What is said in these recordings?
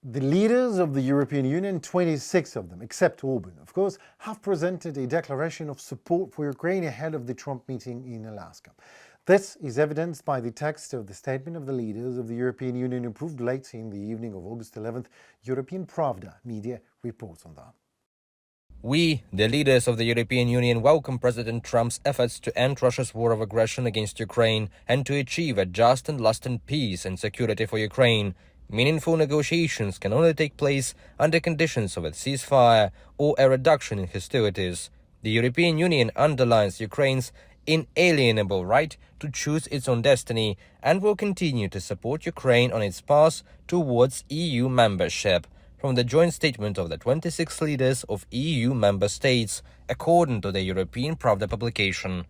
The leaders of the European Union, 26 of them, except Orban, of course, have presented a declaration of support for Ukraine ahead of the Trump meeting in Alaska. This is evidenced by the text of the statement of the leaders of the European Union approved late in the evening of August 11th. European Pravda media reports on that. We, the leaders of the European Union, welcome President Trump's efforts to end Russia's war of aggression against Ukraine and to achieve a just and lasting peace and security for Ukraine. Meaningful negotiations can only take place under conditions of a ceasefire or a reduction in hostilities. The European Union underlines Ukraine's inalienable right to choose its own destiny and will continue to support Ukraine on its path towards EU membership. From the joint statement of the 26 leaders of EU member states, according to the European Pravda publication.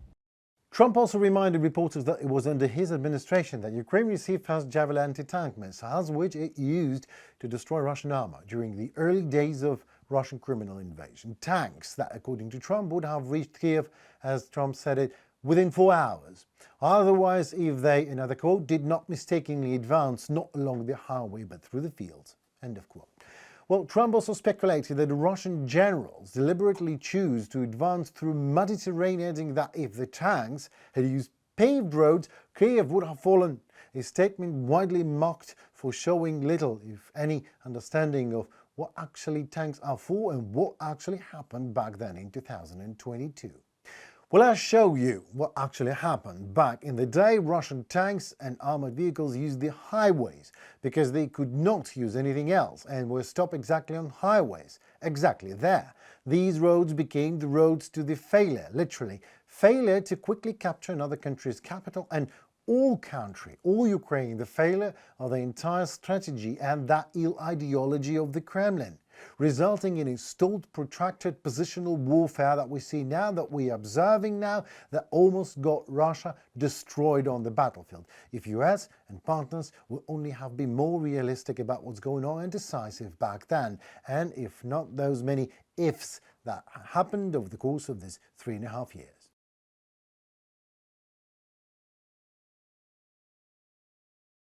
Trump also reminded reporters that it was under his administration that Ukraine received first Javelin anti-tank missiles, which it used to destroy Russian armor during the early days of Russian criminal invasion. Tanks that, according to Trump, would have reached Kiev, as Trump said it, within 4 hours. Otherwise, if they, another quote, did not mistakenly advance not along the highway but through the fields. End of quote. Well, Trump also speculated that the Russian generals deliberately choose to advance through muddy terrain, adding that if the tanks had used paved roads, Kiev would have fallen. A statement widely mocked for showing little, if any, understanding of what actually tanks are for and what actually happened back then in 2022. Well, I'll show you what actually happened. Back in the day, Russian tanks and armored vehicles used the highways because they could not use anything else and were stopped exactly on highways, exactly there. These roads became the roads to the failure, literally, failure to quickly capture another country's capital, and all country, all Ukraine, the failure of the entire strategy and that ill ideology of the Kremlin, resulting in a stalled, protracted positional warfare that we see now, that we are observing now, that almost got Russia destroyed on the battlefield. If US and partners would only have been more realistic about what's going on and decisive back then, and if not those many ifs that happened over the course of these 3.5 years.